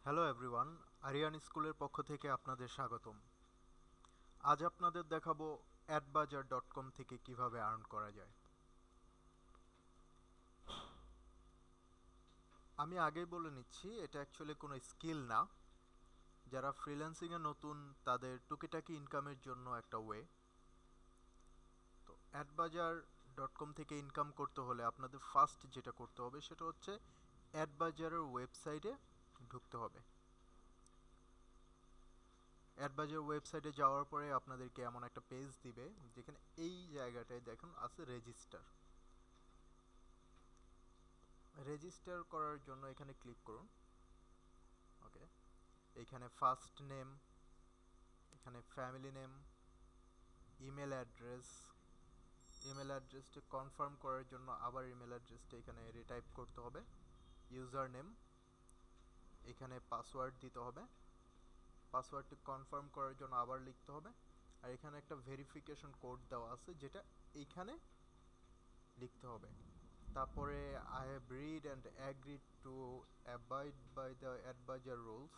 Hello everyone, Aryan স্কুলের পক্ষ থেকে আপনাদের স্বাগতম। আজ আপনাদের দেখাবো adbajar.com থেকে কিভাবে আর্ন করা যায়। আমি আগেই বলে নিচ্ছি, এটা অ্যাকচুয়ালি কোনো স্কিল না। যারা ফ্রিল্যান্সিংয়ে নতুন তাদের টুকিটাকি ইনকামের জন্য একটা ওয়ে। তো adbajar.com থেকে ইনকাম করতে হলে আপনাদের ফার্স্ট যেটা করতে হবে সেটা হচ্ছে অ্যাডবাজারের ওয়েবসাইটে ঢুকতে হবে। অ্যাডবাজার ওয়েবসাইটে যাওয়ার পরে আপনাদেরকে এমন একটা পেজ দিবে যেখানে এই জায়গাটায় দেখুন আছে রেজিস্টার। রেজিস্টার করার জন্য এখানে ক্লিক করুন। ওকে, এখানে ফার্স্ট নেম, এখানে family name, email address. Email অ্যাড্রেসটা কনফার্ম করার জন্য আবার ইমেল অ্যাড্রেসটা এখানে রিটাইপ করতে হবে। ইউজার নেম, এখানে পাসওয়ার্ড দিতে হবে। পাসওয়ার্ডটি কনফার্ম করার জন্য আবার লিখতে হবে। আর এখানে একটা ভেরিফিকেশন কোড দেওয়া আছে যেটা এইখানে লিখতে হবে। তারপরে I have read and agreed to abide by the adviser rules,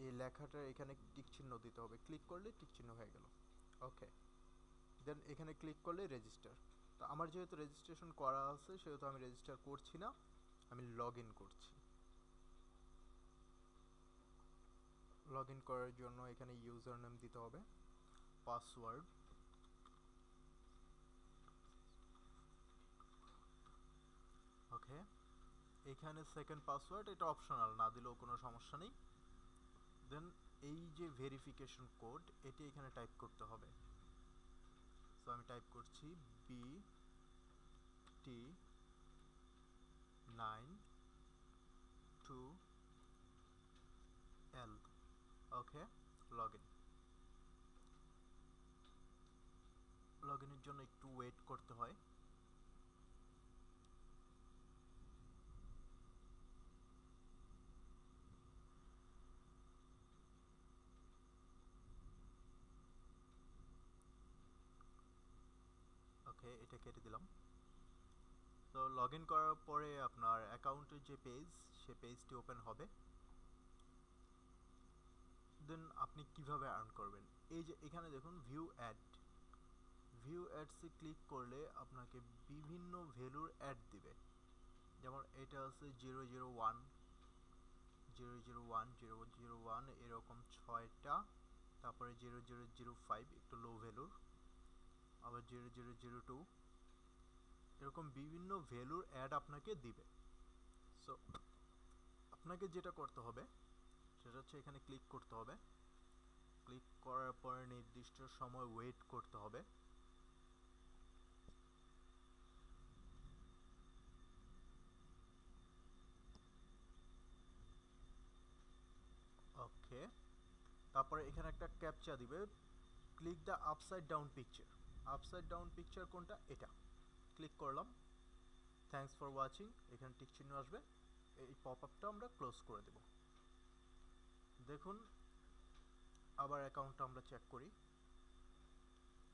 এই লেখাটা এখানে টিক চিহ্ন দিতে হবে। ক্লিক করলে টিক চিহ্ন হয়ে গেল। ওকে, দেন এখানে ক্লিক করলে রেজিস্টার। তো আমার যেহেতু রেজিস্ট্রেশন করা আছে সেহেতু আমি রেজিস্টার করছি না, আমি লগ ইন করছি। লগ ইন করার জন্য এখানে ইউজার নেম দিতে হবে, পাসওয়ার্ড। ওকে, এখানে সেকেন্ড পাসওয়ার্ড এটা অপশনাল, না দিলেও কোনো সমস্যা নেই। দেন এই যে ভেরিফিকেশন কোড এটি এখানে টাইপ করতে হবে। সো আমি টাইপ করছি BT92L। Okay, log in. Log ইনের জন্য একটু ওয়েট করতে হয়। ওকে, এটা কেটে দিলাম। তো লগ ইন করার পরে আপনার অ্যাকাউন্টের যে পেজ সে পেজটি ওপেন হবে। দেন আপনি কিভাবে আর্ন করবেন, এই যে এখানে দেখুন ভিউ অ্যাড। ভিউ অ্যাডসে ক্লিক করলে আপনাকে বিভিন্ন ভ্যালুর অ্যাড দিবে। যেমন এটা আছে 001, 001, 001 এরকম 6টা। তারপরে 0005 একটু লো ভ্যালুর, আবার 0002 এরকম বিভিন্ন ভ্যালুর অ্যাড আপনাকে দিবে। সো আপনাকে যেটা করতে হবে সেটা হচ্ছে এখানে ক্লিক করতে হবে। ক্লিক করার পরে নির্দিষ্ট সময় ওয়েট করতে হবে। ওকে, তারপরে এখানে একটা ক্যাপচা দিবে, click the upside down picture. Upside down picture কোনটা, এটা ক্লিক করলাম। থ্যাঙ্কস ফর ওয়াচিং, এখানে টিক চিহ্ন আসবে। এই পপ আপটা আমরা ক্লোজ করে দেব। দেখুন, আবার অ্যাকাউন্টটা আমরা চেক করি।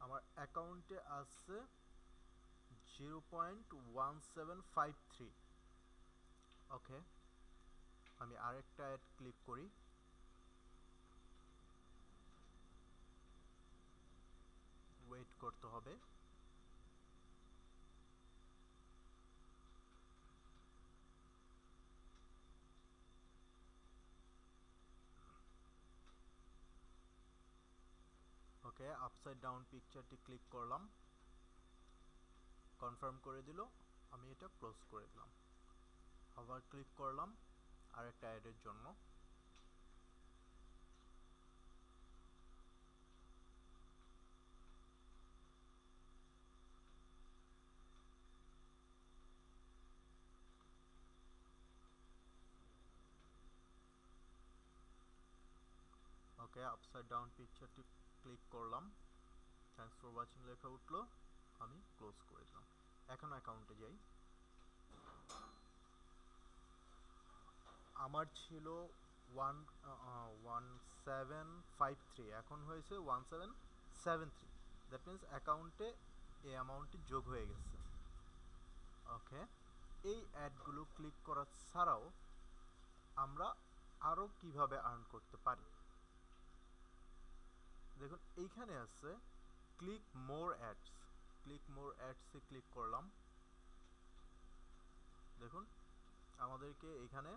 আমার অ্যাকাউন্টে আছে 0.1753। ওকে, আমি আরেকটা অ্যাড ক্লিক করি। ওয়েট করতে হবে। ওকে, আপসাইড ডাউন পিকচারটি ক্লিক করলাম, কনফার্ম করে দিল। আমি এটা ক্লোজ করে দিলাম। আবার ক্লিক করলাম আরেকটা অ্যাডের জন্য। ওকে, আপসাইড ডাউন পিকচারটি ক্লিক করলাম, থ্যাঙ্কস ফর ওয়াচিং লেখা উঠলো, আমি ক্লোজ করে দিলাম। এখন অ্যাকাউন্টে যাই। আমার ছিল 1753, এখন হয়েছে 1773। দ্যাট মিন্স অ্যাকাউন্টে এই অ্যামাউন্টটি যোগ হয়ে গেছে। ওকে, এই অ্যাডগুলো ক্লিক করা ছাড়াও আমরা আরও কিভাবে আর্ন করতে পারি। দেখুন এইখানে আছে ক্লিক মোর অ্যাডস। ক্লিক মোর অ্যাডসে ক্লিক করলাম, দেখুন আমাদেরকে এখানে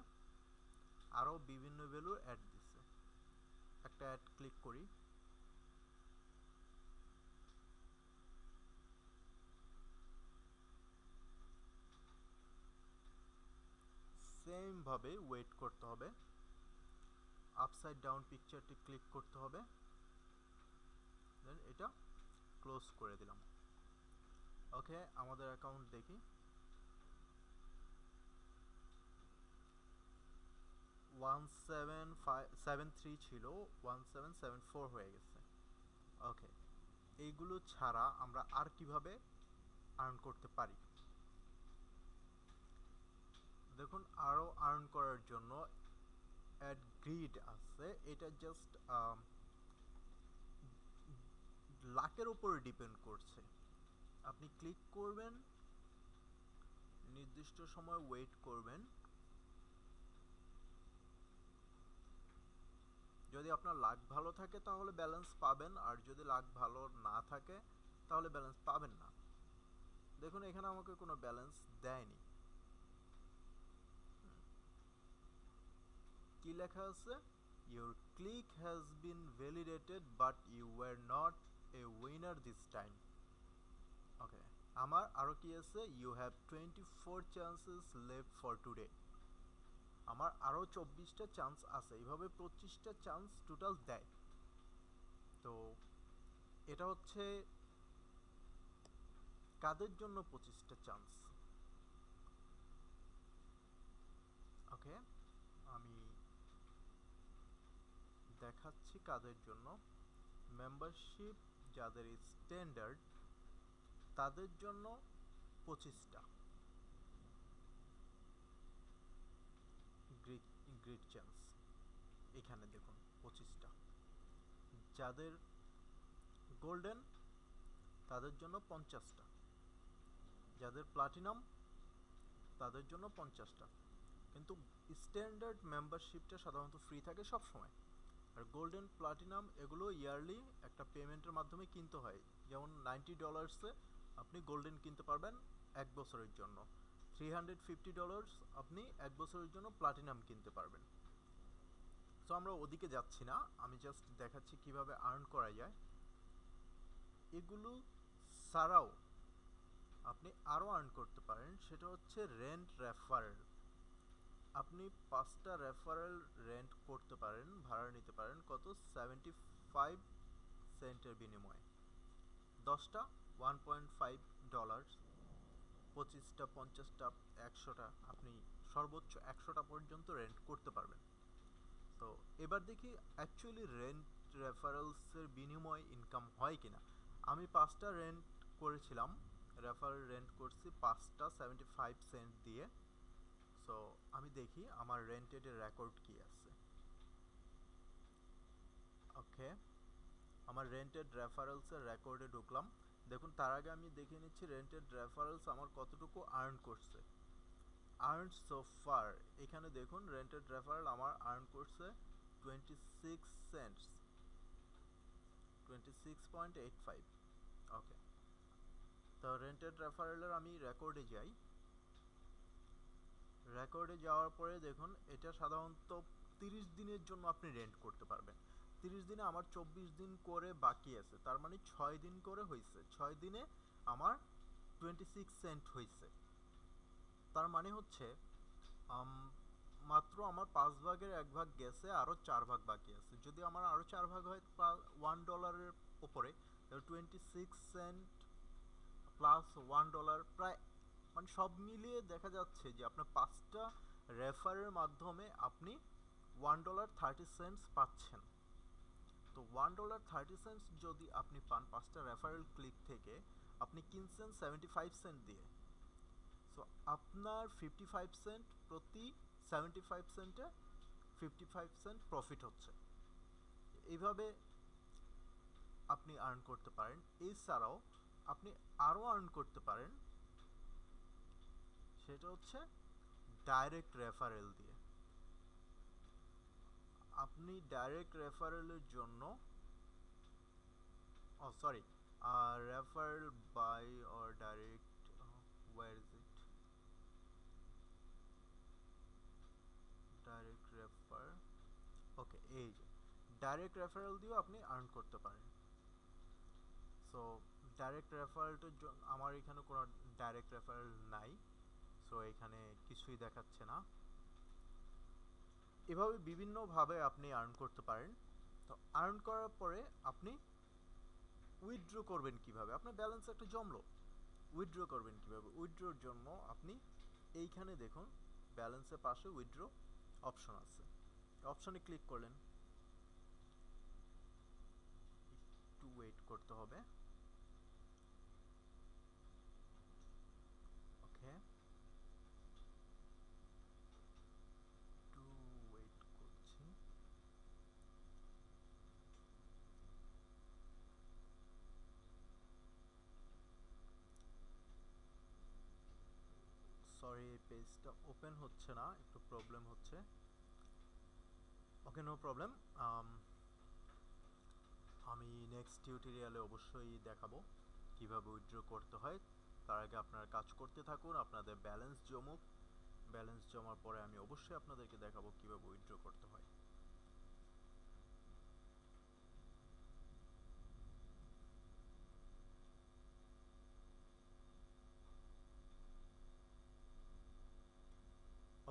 আরও বিভিন্ন ভ্যালুর অ্যাড দিচ্ছে। একটা অ্যাড ক্লিক করি, সেম ভাবে ওয়েট করতে হবে, আপসাইড ডাউন পিকচারটি ক্লিক করতে হবে, দেন এটা ক্লোজ করে দিলাম। ওকে, আমাদের অ্যাকাউন্ট দেখি, 1773 ছিল 1774 হয়ে গেছে। ওকে, এইগুলো ছাড়া আমরা আর কিভাবে আর্ন করতে পারি। দেখুন আরও আর্ন করার জন্য অ্যাড গ্রিড আছে, এটা জাস্ট লাকের উপরে ডিপেন্ড করছে। আপনি ক্লিক করবেন, নির্দিষ্ট সময় ওয়েট করবেন, যদি আপনার লাক ভালো থাকে তাহলে ব্যালেন্স পাবেন, আর যদি লাক ভালো না থাকে তাহলে ব্যালেন্স পাবেন না। দেখুন এখানে আমাকে কোনো ব্যালেন্স দেয়নি। কি লেখা আছে, your click has been validated but you were not a winner this time. Okay, আমার আরও কি আছে, you have 24 chances left for today. আমার আরও 24টা চান্স আছে, এইভাবে 25টা চান্স টোটাল দেয়। তো এটা হচ্ছে কাদের জন্য 25টা চান্স। ওকে, আমি দেখাচ্ছি কাদের জন্য। মেম্বারশিপ যাদের স্ট্যান্ডার্ড তাদের জন্য 25টা গ্রিড চান্স, এখানে দেখুন 25টা। যাদের গোল্ডেন তাদের জন্য 50টা, যাদের প্লাটিনাম তাদের জন্য 50টা। কিন্তু স্ট্যান্ডার্ড মেম্বারশিপটা সাধারণত ফ্রি থাকে সব সময়, আর গোল্ডেন প্লাটিনাম এগুলো ইয়ারলি একটা পেমেন্টের মাধ্যমে কিনতে হয়। যেমন $90 আপনি গোল্ডেন কিনতে পারবেন 1 বছরের জন্য, $350 আপনি 1 বছরের জন্য প্লাটিনাম কিনতে পারবেন। সো আমরা ওদিকে যাচ্ছি না, আমি জাস্ট দেখাচ্ছি কিভাবে আর্ন করা যায়। এগুলো ছাড়াও আপনি আরও আর্ন করতে পারেন, সেটা হচ্ছে রেন্ট রেফারেল। আপনি 5টা রেফারেল রেন্ট করতে পারেন, ভাড়া নিতে পারেন কত, 75 সেন্টের বিনিময়ে। 10টা $1.5, 25টা 50টা 100টা, আপনি সর্বোচ্চ 100টা পর্যন্ত রেন্ট করতে পারবেন। তো এবার দেখি অ্যাকচুয়ালি রেন্ট রেফারেলসের বিনিময়ে ইনকাম হয় কিনা। আমি 5টা রেন্ট করেছিলাম, রেফারেল রেন্ট করছি 5টা 75 সেন্ট দিয়ে। সো আমি দেখি আমার রেন্টেড রেকর্ড কি আছে। ওকে, আমার রেন্টেড রেফারেলসের রেকর্ডে ঢুকলাম। দেখুন তার আগে আমি দেখে নিচ্ছি রেন্টেড রেফারেলস আমার কতটুকু আর্ন করছে। আর্ন সো ফার, এখানে দেখুন রেন্টেড রেফারেল আমার আর্ন করছে 26 সেন্টস, 26.85। ওকে, তো রেন্টেড রেফারেলের আমি রেকর্ডে যাই। রেকর্ডে যাওয়ার পরে দেখুন এটা সাধারণত 30 দিনের জন্য আপনি রেন্ট করতে পারবেন। 30 দিনে আমার 24 দিন করে বাকি আছে, তার মানে 6 দিন করে হয়েছে, 6 দিনে আমার 26 সেন্ট হয়েছে। তার মানে হচ্ছে মাত্র আমার 5 ভাগের 1 ভাগ গেছে, আরও 4 ভাগ বাকি আছে। যদি আমার আরও 4 ভাগ হয় $1 ওপরে, তাহলে 26 সেন্ট প্লাস $1, প্রায় মানে সব মিলিয়ে দেখা যাচ্ছে যে আপনার 5টা রেফারের মাধ্যমে আপনি $1.30 পাচ্ছেন। তো $1.30 যদি আপনি পান 5টা রেফারেল ক্লিক থেকে, আপনি কিনছেন 75 সেন্ট দিয়ে। সো আপনার 55 সেন্ট প্রতি 75 সেন্টে 55 সেন্ট প্রফিট হচ্ছে। এইভাবে আপনি আর্ন করতে পারেন। এছাড়াও আপনি আরও আর্ন করতে পারেন, সেটা হচ্ছে ডাইরেক্ট রেফারেল দিয়ে। আপনি ডাইরেক্ট রেফারেলের জন্য, oh sorry, referral by or direct, where is it, direct refer, okay, এই যে ডাইরেক্ট রেফারেল দিয়েও আপনি আর্ন করতে পারেন। সো ডাইরেক্ট রেফারেলটার জন্য আমার এখানে কোনো ডাইরেক্ট রেফারেল নাই, সো এখানে কিছুই দেখাচ্ছে না। এভাবে বিভিন্নভাবে আপনি আর্ন করতে পারেন। তো আর্ন করার পরে আপনি উইথড্র করবেন কিভাবে? আপনার ব্যালেন্স একটা জমলো, উইথড্র করবেন কিভাবে? উইথড্রর জন্য আপনি এইখানে দেখুন ব্যালেন্সের পাশে উইথড্র অপশন আছে, অপশনে ক্লিক করলেন, একটু ওয়েট করতে হবে, ওকে, একটু ওয়েট করছি। সরি, এই পেজটা ওপেন হচ্ছে না, একটু প্রবলেম হচ্ছে। ওকে, নো প্রবলেম। আমি নেক্সট টিউটোরিয়ালে অবশ্যই দেখাবো কিভাবে উইথড্র করতে হয়। তার আগে আপনারা কাজ করতে থাকুন, আপনাদের ব্যালেন্স জমুক, ব্যালেন্স জমার পরে আমি অবশ্যই আপনাদেরকে দেখাবো কিভাবে উইথড্র করতে হয়।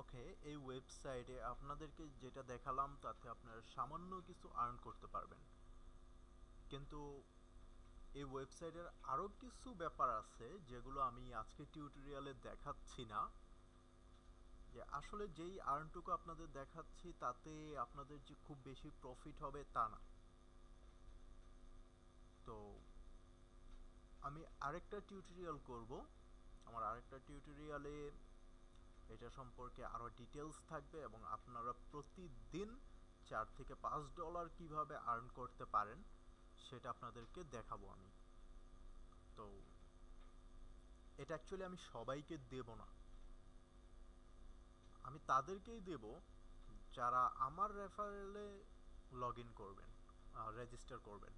ওকে, এই ওয়েবসাইটে আপনাদেরকে যেটা দেখালাম তাতে আপনারা সামান্য কিছু আর্ন করতে পারবেন, কিন্তু এই ওয়েবসাইটের আরও কিছু ব্যাপার আছে যেগুলো আমি আজকে টিউটোরিয়ালে দেখাচ্ছি না। যে আসলে যেই আর্নটুকু আপনাদের দেখাচ্ছি তাতে আপনাদের যে খুব বেশি প্রফিট হবে তা না। তো আমি আরেকটা টিউটোরিয়াল করব, আমার আরেকটা টিউটোরিয়ালে এটা সম্পর্কে আরও ডিটেলস থাকবে এবং আপনারা প্রতিদিন $4 থেকে $5 কিভাবে আর্ন করতে পারেন সেটা আপনাদেরকে দেখাবো আমি। তো এটা অ্যাকচুয়ালি আমি সবাইকে দেব না, আমি তাদেরকেই দেব যারা আমার রেফারেলে লগ ইন করবেন, রেজিস্টার করবেন।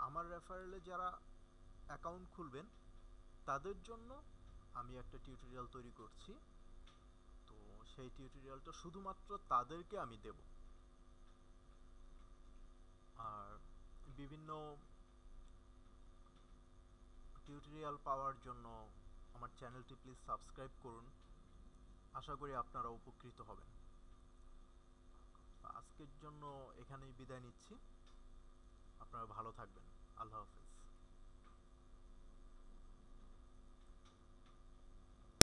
আমার রেফারেলে যারা অ্যাকাউন্ট খুলবেন তাদের জন্য আমি একটা টিউটোরিয়াল তৈরি করছি। তো সেই টিউটোরিয়ালটা শুধুমাত্র তাদেরকে আমি দেব। আর বিভিন্ন টিউটোরিয়াল পাওয়ার জন্য আমার চ্যানেলটি প্লিজ সাবস্ক্রাইব করুন, আশা করি আপনারা উপকৃত হবেন। আজকের জন্য এখানেই বিদায় নিচ্ছি, আপনারা ভালো থাকবেন, আল্লাহ হাফেজ।